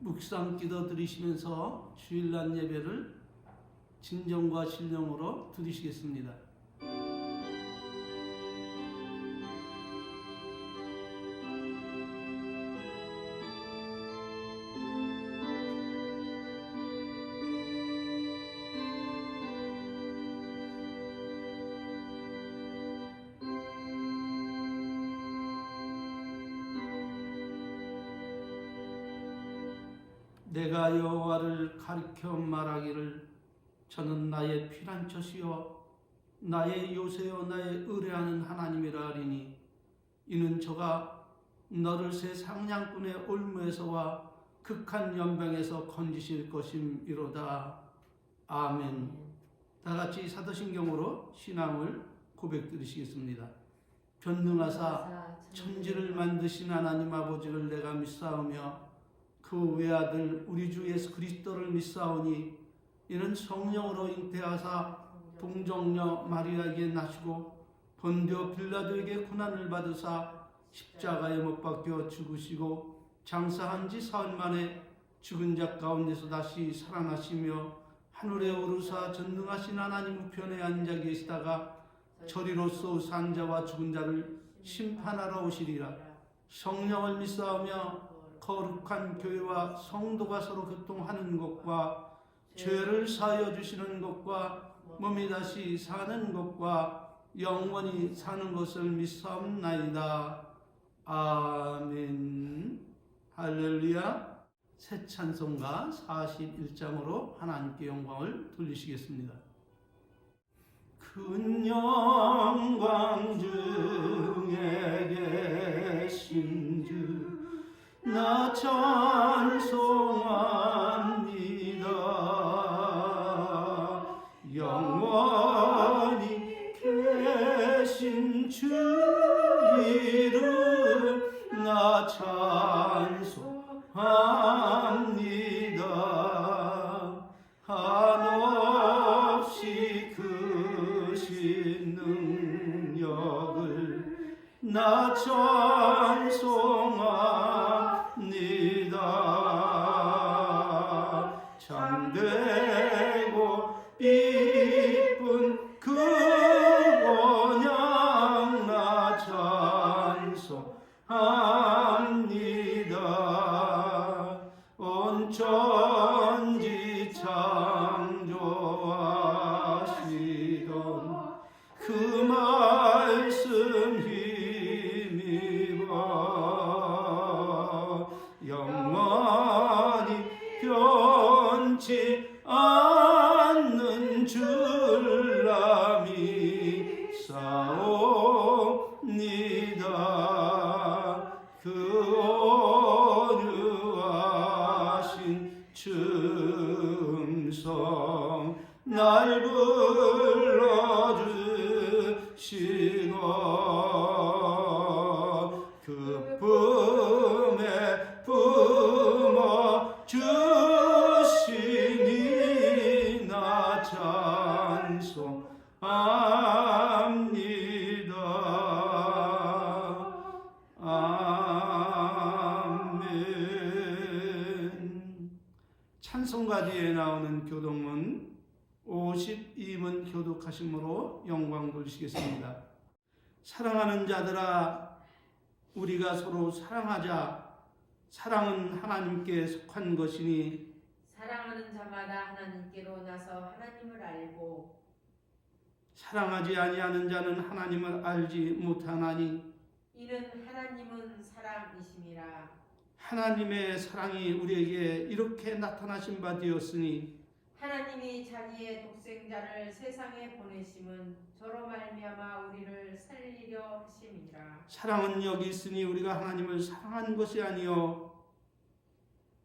묵상 기도 드리시면서 주일날 예배를 진정과 신령으로 드리시겠습니다. 내가 여호와를 가리켜 말하기를 저는 나의 피난처시요 나의 요새요 나의 의뢰하는 하나님이라 하리니 이는 저가 너를 새 상냥꾼의 올무에서와 극한 연병에서 건지실 것임이로다. 아멘. 다같이 사도신경으로 신앙을 고백드리시겠습니다. 전능하사 천지를 만드신 하나님 아버지를 내가 믿사오며 그 외아들 우리 주 예수 그리스도를 믿사오니 이는 성령으로 잉태하사 동정녀 마리아에게 나시고 본디오 빌라도에게 고난을 받으사 십자가에 못 박혀 죽으시고 장사한 지 사흘 만에 죽은 자 가운데서 다시 살아나시며 하늘에 오르사 전능하신 하나님 우편에 앉아 계시다가 저리로서 산 자와 죽은 자를 심판하러 오시리라. 성령을 믿사오며 거룩한 교회와 성도가 서로 교통하는 것과 죄를 사하여 주시는 것과 몸이 다시 사는 것과 영원히 사는 것을 믿사옵나이다. 아멘. 할렐루야. 새 찬송가 41장으로 하나님께 영광을 돌리시겠습니다. 큰 영광 중에 계신 주 나 찬송합니다. 영원히 계신 주 이름 나 찬송합니다. 한없이 크신 능력을 나 찬송합니다. 참되고 이쁜 그 언약 나 찬송합니다. 온 천지 창조하시던 그 말씀 힘입어 영원히 변치 않는 줄 믿사옵니다. 그 온유하신 춤성 날 불러주시고 기쁨에 품어 주시니 나 찬송합니다. 아멘. 찬송가지에 나오는 교독은 52문 교독하심으로 영광 돌리시겠습니다. 사랑하는 자들아 우리가 서로 사랑하자. 사랑은 하나님께 속한 것이니 사랑하는 자마다 하나님께로 나서 하나님을 알고 사랑하지 아니하는 자는 하나님을 알지 못하나니 이는 하나님은 사랑이심이라. 하나님의 사랑이 우리에게 이렇게 나타나신 바 되었으니 하나님이 자기의 독생자를 세상에 보내심은 저로 말미암아 우리를 살리려 하심이라. 사랑은 여기 있으니 우리가 하나님을 사랑한 것이 아니요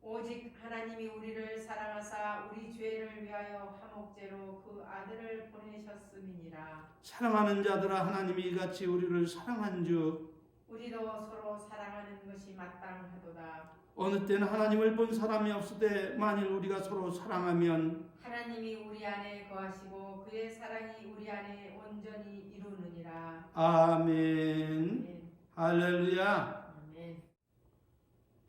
오직 하나님이 우리를 사랑하사 우리 죄를 위하여 화목제로 그 아들을 보내셨음이니라. 사랑하는 자들아 하나님이 이같이 우리를 사랑한 주 우리도 서로 사랑하는 것이 마땅하도다. 어느 때는 하나님을 본 사람이 없을 때 만일 우리가 서로 사랑하면 하나님이 우리 안에 거하시고 그의 사랑이 우리 안에 온전히 이루느니라. 아멘. 할렐루야. 아멘.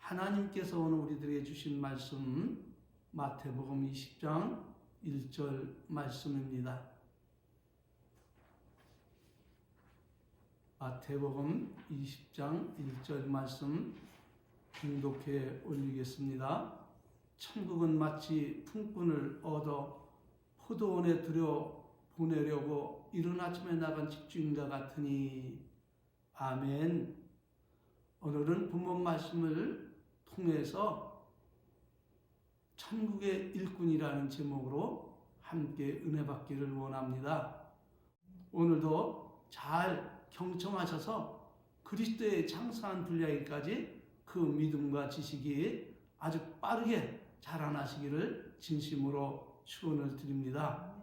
하나님께서 오늘 우리들에게 주신 말씀 마태복음 20장 1절 말씀입니다. 마태복음 20장 1절 말씀 봉독해 올리겠습니다. 천국은 마치 품꾼을 얻어 포도원에 들여 보내려고 이른 아침에 나간 집주인과 같으니. 아멘. 오늘은 본문 말씀을 통해서 천국의 일꾼이라는 제목으로 함께 은혜 받기를 원합니다. 오늘도 잘 경청하셔서 그리스도의 장사한 분량까지 그 믿음과 지식이 아주 빠르게 자라나시기를 진심으로 축원을 드립니다.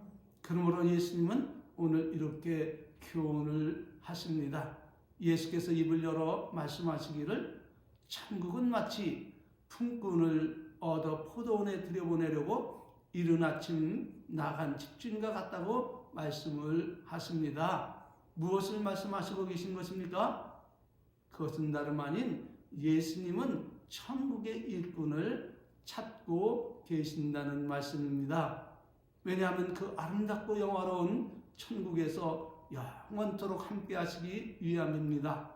그러므로 예수님은 오늘 이렇게 교훈을 하십니다. 예수께서 입을 열어 말씀하시기를 천국은 마치 품꾼을 얻어 포도원에 들여보내려고 이른 아침 나간 집주인과 같다고 말씀을 하십니다. 무엇을 말씀하시고 계신 것입니까? 그것은 다름 아닌 예수님은 천국의 일꾼을 찾고 계신다는 말씀입니다. 왜냐하면 그 아름답고 영화로운 천국에서 영원토록 함께 하시기 위함입니다.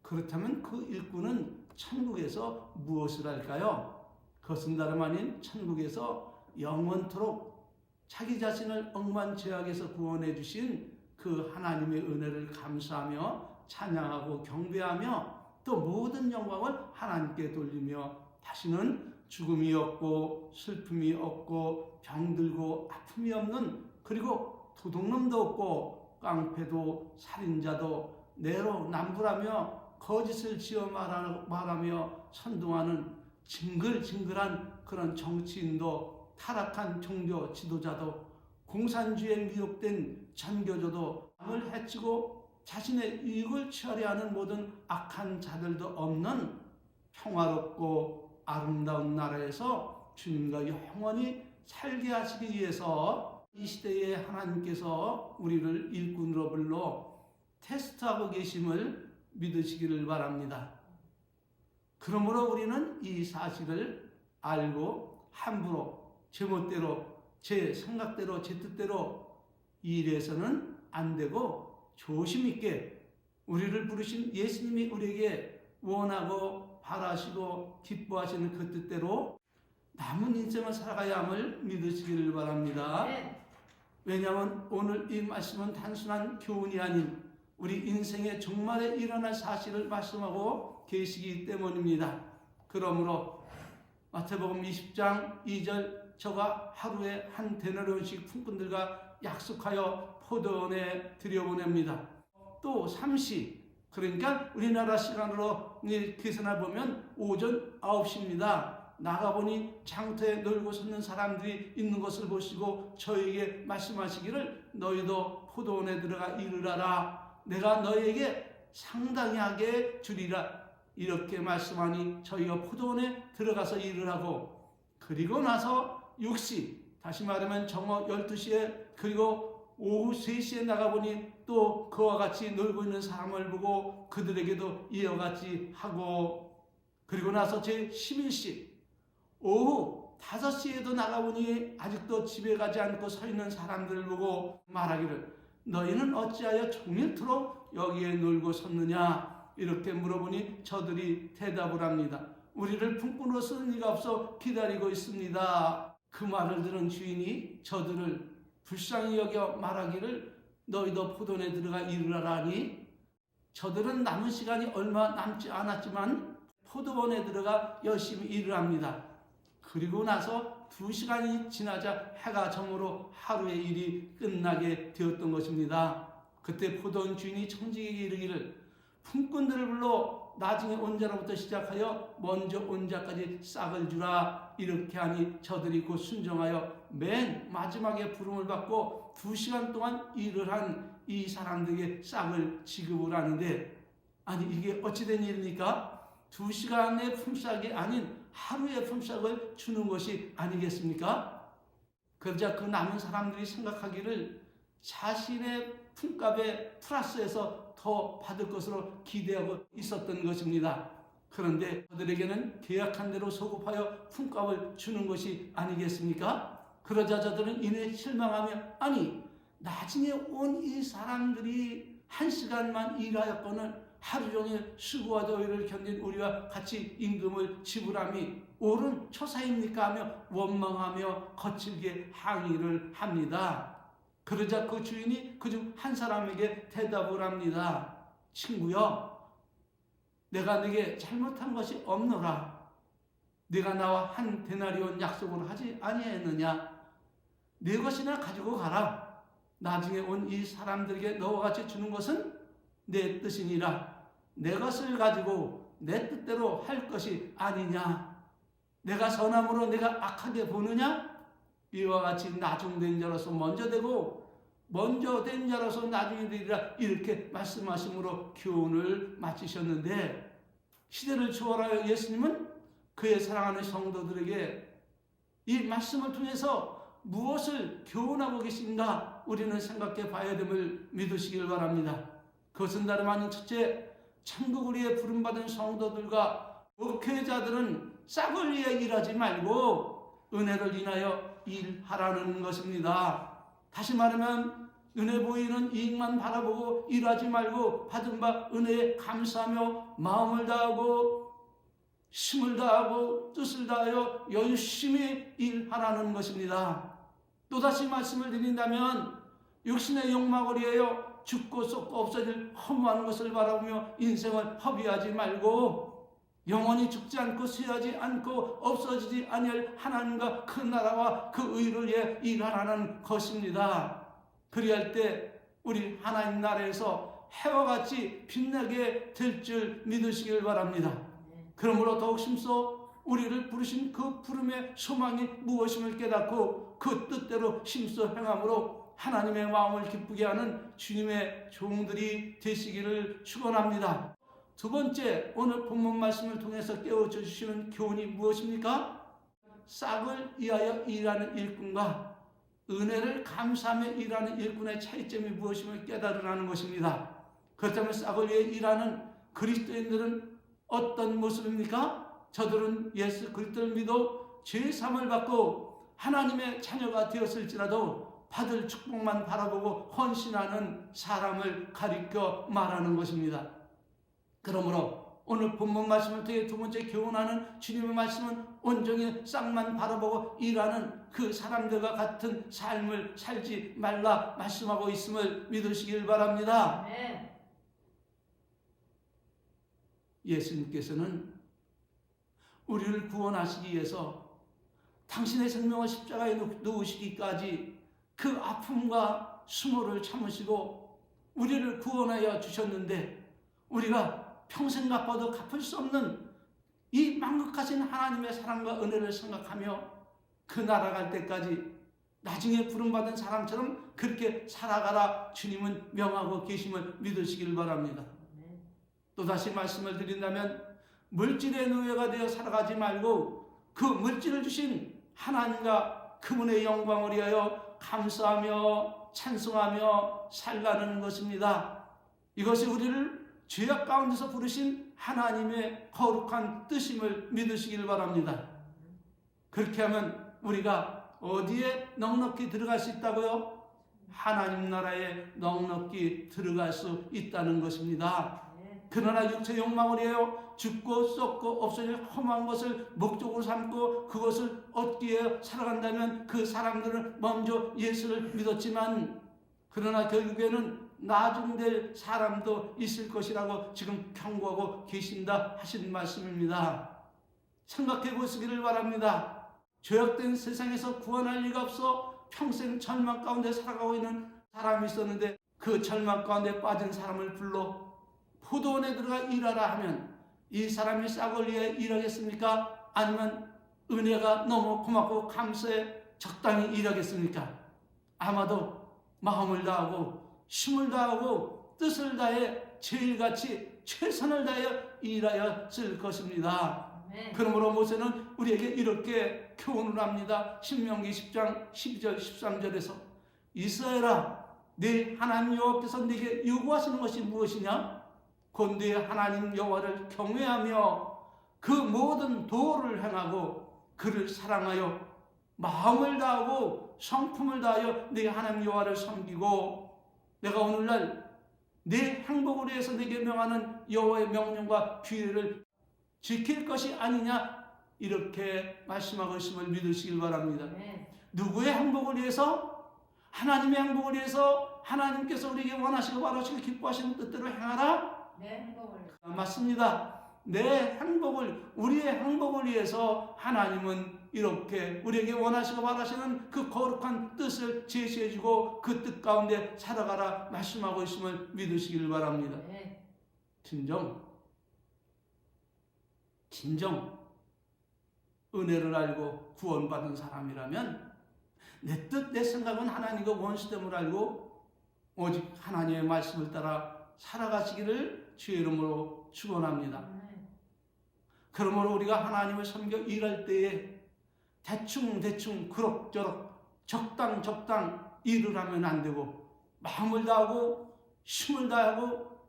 그렇다면 그 일꾼은 천국에서 무엇을 할까요? 그것은 다름 아닌 천국에서 영원토록 자기 자신을 억만 죄악에서 구원해 주신 그 하나님의 은혜를 감사하며 찬양하고 경배하며 또 모든 영광을 하나님께 돌리며 다시는 죽음이 없고 슬픔이 없고 병들고 아픔이 없는, 그리고 도둑놈도 없고 깡패도 살인자도 내로남불하며 거짓을 지어 말하며 선동하는 징글징글한 그런 정치인도, 타락한 종교 지도자도, 공산주의에 미혹된 전교조도, 남을 해치고 자신의 이익을 취하려 하는 모든 악한 자들도 없는 평화롭고 아름다운 나라에서 주님과 영원히 살게 하시기 위해서 이 시대에 하나님께서 우리를 일꾼으로 불러 테스트하고 계심을 믿으시기를 바랍니다. 그러므로 우리는 이 사실을 알고 함부로 제멋대로 제 생각대로 제 뜻대로 일해서는 안 되고 조심 있게 우리를 부르신 예수님이 우리에게 원하고 바라시고 기뻐하시는 그 뜻대로 남은 인생을 살아가야 함을 믿으시기를 바랍니다. 왜냐하면 오늘 이 말씀은 단순한 교훈이 아닌 우리 인생의 종말에 일어날 사실을 말씀하고 계시기 때문입니다. 그러므로 마태복음 20장 2절 저가 하루에 한 데나리온씩 품꾼들과 약속하여 포도원에 들여보냅니다. 또 3시, 그러니까 우리나라 시간으로 계산해 보면 오전 9시입니다. 나가보니 장터에 놀고 섰는 사람들이 있는 것을 보시고 저에게 말씀하시기를 너희도 포도원에 들어가 일을 하라. 내가 너희에게 상당히 하게 주리라. 이렇게 말씀하니 저희가 포도원에 들어가서 일을 하고, 그리고 나서 6시, 다시 말하면 정오 12시에 그리고 오후 3시에 나가보니 또 그와 같이 놀고 있는 사람을 보고 그들에게도 이와 같이 하고, 그리고 나서 제 11시 오후 5시에도 나가보니 아직도 집에 가지 않고 서 있는 사람들을 보고 말하기를 너희는 어찌하여 종일토록 여기에 놀고 섰느냐. 이렇게 물어보니 저들이 대답을 합니다. 우리를 품꾼으로 쓰는 이가 없어 기다리고 있습니다. 그 말을 들은 주인이 저들을 불쌍히 여겨 말하기를 너희도 포도원에 들어가 일을 하라니. 저들은 남은 시간이 얼마 남지 않았지만 포도원에 들어가 열심히 일을 합니다. 그리고 나서 2시간이 지나자 해가 저물어 하루의 일이 끝나게 되었던 것입니다. 그때 포도원 주인이 청지기에게 이르기를 품꾼들을 불러 나중에 온 자로부터 시작하여 먼저 온 자까지 싹을 주라. 이렇게 하니 저들이 곧 순종하여 맨 마지막에 부름을 받고 2시간 동안 일을 한 이 사람들에게 싹을 지급을 하는데, 아니 이게 어찌된 일입니까? 2시간의 품삯이 아닌 하루의 품삯을 주는 것이 아니겠습니까? 그러자 그 남은 사람들이 생각하기를 자신의 품값에 플러스해서 더 받을 것으로 기대하고 있었던 것입니다. 그런데 그들에게는 계약한 대로 소급하여 품값을 주는 것이 아니겠습니까? 그러자 저들은 이내 실망하며 아니 나중에 온 이 사람들이 1시간만 일하였거늘 하루 종일 수고와 더위를 견딘 우리와 같이 임금을 지불함이 옳은 처사입니까? 하며 원망하며 거칠게 항의를 합니다. 그러자 그 주인이 그중 한 사람에게 대답을 합니다. 친구여, 내가 네게 잘못한 것이 없노라. 네가 나와 한 데나리온 약속을 하지 아니했느냐? 네 것이나 가지고 가라. 나중에 온 이 사람들에게 너와 같이 주는 것은 내 뜻이니라. 내 것을 가지고 내 뜻대로 할 것이 아니냐? 내가 선함으로 내가 악하게 보느냐? 이와 같이 나중된 자로서 먼저 되고 먼저 된 자로서 나중에 되리라 이렇게 말씀하심으로 교훈을 마치셨는데, 시대를 초월하여 예수님은 그의 사랑하는 성도들에게 이 말씀을 통해서 무엇을 교훈하고 계신가 우리는 생각해 봐야 됨을 믿으시길 바랍니다. 그것은 다름 아닌 첫째, 천국을 위해 부름받은 성도들과 목회자들은 싹을 위해 일하지 말고 은혜를 인하여 일하라는 것입니다. 다시 말하면 눈에 보이는 이익만 바라보고 일하지 말고 받은 바 은혜에 감사하며 마음을 다하고 힘을 다하고 뜻을 다하여 열심히 일하라는 것입니다. 또다시 말씀을 드린다면 육신의 욕망을 위하여 죽고 썩고 없어질 허무한 것을 바라보며 인생을 허비하지 말고 영원히 죽지 않고 쇠하지 않고 없어지지 아니할 하나님과 그 나라와 그 의를 위해 일하라는 것입니다. 그리할 때 우리 하나님 나라에서 해와 같이 빛나게 될 줄 믿으시길 바랍니다. 그러므로 더욱 힘써 우리를 부르신 그 부름의 소망이 무엇임을 깨닫고 그 뜻대로 힘써 행함으로 하나님의 마음을 기쁘게 하는 주님의 종들이 되시기를 축원합니다. 두 번째, 오늘 본문 말씀을 통해서 깨워져 주시는 교훈이 무엇입니까? 싹을 위하여 일하는 일꾼과 은혜를 감사하며 일하는 일꾼의 차이점이 무엇임을 깨달으라는 것입니다. 그렇다면 싹을 위해 일하는 그리스도인들은 어떤 모습입니까? 저들은 예수 그리스도를 믿어 죄 사함을 받고 하나님의 자녀가 되었을지라도 받을 축복만 바라보고 헌신하는 사람을 가리켜 말하는 것입니다. 그러므로 오늘 본문 말씀을 통해 두 번째 교훈하는 주님의 말씀은 온종일 싹만 바라보고 일하는 그 사람들과 같은 삶을 살지 말라 말씀하고 있음을 믿으시길 바랍니다. 네. 예수님께서는 우리를 구원하시기 위해서 당신의 생명을 십자가에 놓으시기까지 그 아픔과 수모를 참으시고 우리를 구원하여 주셨는데, 우리가 평생 갚아도 갚을 수 없는 이 만극하신 하나님의 사랑과 은혜를 생각하며 그 나라 갈 때까지 나중에 부름받은 사람처럼 그렇게 살아가라 주님은 명하고 계심을 믿으시길 바랍니다. 또다시 말씀을 드린다면 물질의 노예가 되어 살아가지 말고 그 물질을 주신 하나님과 그분의 영광을 위하여 감사하며 찬송하며 살라는 것입니다. 이것이 우리를 죄악 가운데서 부르신 하나님의 거룩한 뜻임을 믿으시길 바랍니다. 그렇게 하면 우리가 어디에 넉넉히 들어갈 수 있다고요? 하나님 나라에 넉넉히 들어갈 수 있다는 것입니다. 그러나 육체 욕망을 위하여 죽고 썩고 없어질 험한 것을 목적으로 삼고 그것을 얻기 위해 살아간다면 그 사람들은 먼저 예수를 믿었지만 그러나 결국에는 나중될 사람도 있을 것이라고 지금 경고하고 계신다 하신 말씀입니다. 생각해 보시기를 바랍니다. 죄악된 세상에서 구원할 리가 없어 평생 절망 가운데 살아가고 있는 사람이 있었는데 그 절망 가운데 빠진 사람을 불러 포도원에 들어가 일하라 하면 이 사람이 싹을 위해 일하겠습니까? 아니면 은혜가 너무 고맙고 감사해 적당히 일하겠습니까? 아마도 마음을 다하고 힘을 다하고 뜻을 다해 제일같이 최선을 다하여 일하였을 것입니다. 그러므로 모세는 우리에게 이렇게 교훈을 합니다. 신명기 10장 12절 13절에서 이스라엘아, 네 하나님 여호와께서 네게 요구하시는 것이 무엇이냐? 곧 네 하나님 여호와를 경외하며 그 모든 도를 행하고 그를 사랑하여 마음을 다하고 성품을 다하여 내 하나님 여호와를 섬기고 내가 오늘날 내 행복을 위해서 내게 명하는 여호와의 명령과 규례를 지킬 것이 아니냐 이렇게 말씀하고 있음을 믿으시길 바랍니다. 누구의 행복을 위해서? 하나님의 행복을 위해서 하나님께서 우리에게 원하시고 바라시고 기뻐하시는 뜻대로 행하라? 내 행복을 맞습니다. 내 행복을, 우리의 행복을 위해서 하나님은 이렇게 우리에게 원하시고 바라시는 그 거룩한 뜻을 제시해주고 그 뜻 가운데 살아가라 말씀하고 있음을 믿으시길 바랍니다. 진정 은혜를 알고 구원받은 사람이라면 내 뜻, 내 생각은 하나님과 원수됨을 알고 오직 하나님의 말씀을 따라 살아가시기를 주의 이름으로 축원합니다. 그러므로 우리가 하나님을 섬겨 일할 때에 대충 그럭저럭 적당 일을 하면 안 되고 마음을 다하고 힘을 다하고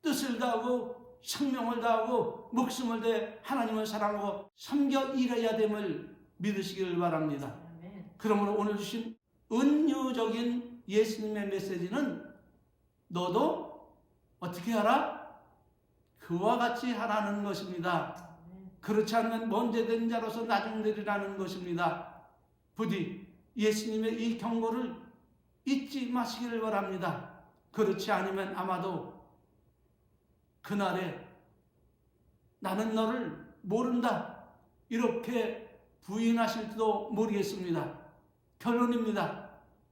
뜻을 다하고 생명을 다하고 목숨을 다해 하나님을 사랑하고 섬겨 일해야 됨을 믿으시기를 바랍니다. 그러므로 오늘 주신 은유적인 예수님의 메시지는 너도 어떻게 하라? 그와 같이 하라는 것입니다. 그렇지 않으면 먼저 된 자로서 나중되리라는 것입니다. 부디 예수님의 이 경고를 잊지 마시기를 바랍니다. 그렇지 않으면 아마도 그날에 나는 너를 모른다 이렇게 부인하실지도 모르겠습니다. 결론입니다.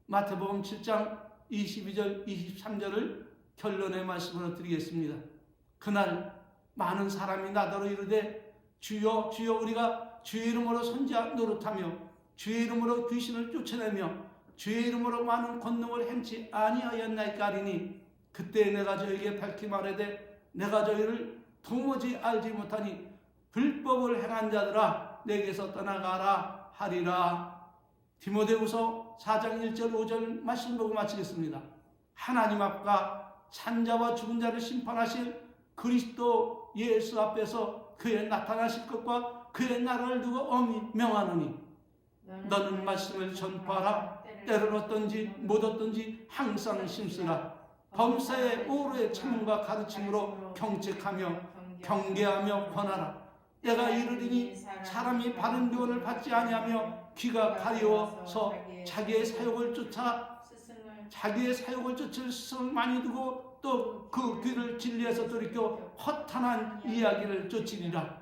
마태복음 7장 22절 23절을 결론의 말씀으로 드리겠습니다. 그날 많은 사람이 나더러 이르되 주여 주여 우리가 주의 이름으로 선지자 노릇하며 주의 이름으로 귀신을 쫓아내며 주의 이름으로 많은 권능을 행치 아니하였나이까 하리니 그때 내가 저에게 밝히 말하되 내가 저희를 도무지 알지 못하니 불법을 행한 자들아 내게서 떠나가라 하리라. 디모데후서 4장 1절 5절 말씀 보고 마치겠습니다. 하나님 앞과 산자와 죽은 자를 심판하실 그리스도 예수 앞에서 그의 나타나실 것과 그의 나라를 두고 엄히 명하노니 너는 말씀을 전파하라. 때를 어떤지 못 어떤지 항상 심쓰라. 범사의 오로의 참음과 가르침으로 경책하며 경계하며 권하라. 때가 이르리니 사람이 바른 교훈을 받지 아니하며 귀가 가려워서 자기의 사욕을 쫓을 스승을 많이 두고 또 그 귀를 진리에서 돌이켜 허탄한 이야기를 쫓으리라.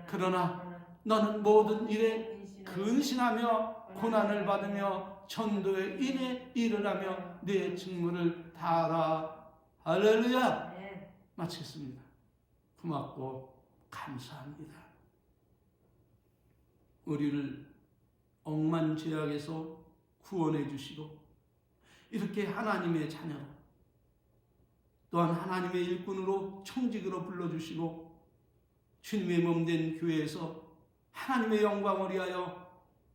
그러나 너는 모든 일에 근신하며 고난을 받으며 전도에 인해 일을 하며 내 직무를 다하라. 할렐루야. 마치겠습니다. 고맙고 감사합니다. 우리를 억만죄악에서 구원해 주시고 이렇게 하나님의 자녀 또한 하나님의 일꾼으로 청직으로 불러주시고 주님의 몸된 교회에서 하나님의 영광을 위하여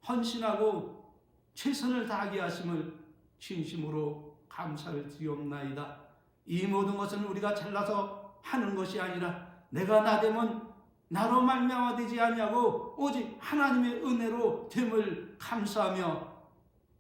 헌신하고 최선을 다하게 하심을 진심으로 감사를 드리옵나이다. 이 모든 것은 우리가 잘나서 하는 것이 아니라 내가 나되면 나로 말미암아 되지 아니하고 오직 하나님의 은혜로 됨을 감사하며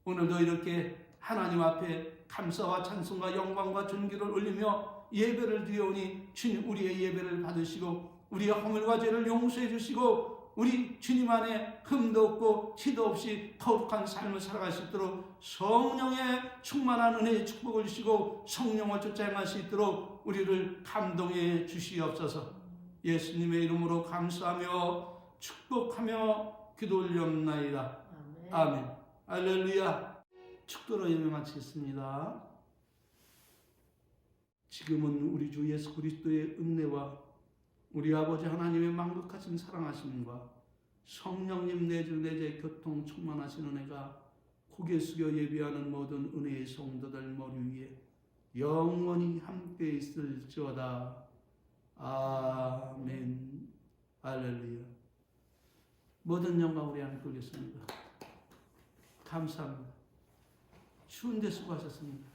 오늘도 이렇게 하나님 앞에 감사와 찬송과 영광과 존귀를 올리며 예배를 드려오니 주님 우리의 예배를 받으시고 우리의 허물과 죄를 용서해 주시고 우리 주님 안에 흠도 없고 티도 없이 거룩한 삶을 살아갈 수 있도록 성령의 충만한 은혜의 축복을 주시고 성령을 쫓아 행할 수 있도록 우리를 감동해 주시옵소서. 예수님의 이름으로 감사하며 축복하며 기도 올리옵나이다. 아멘. 할렐루야. 축도로 예배 마치겠습니다. 지금은 우리 주 예수 그리스도의 은혜와 우리 아버지 하나님의 만극하신 사랑하심과 성령님 내주 내재 교통 충만하신 은혜가 고개 숙여 예배하는 모든 은혜의 성도들 머리 위에 영원히 함께 있을지어다. 아멘. 할렐루야. 모든 영광 우리 안에 돌겠습니다. 감사합니다. 추운데 수고하셨습니다.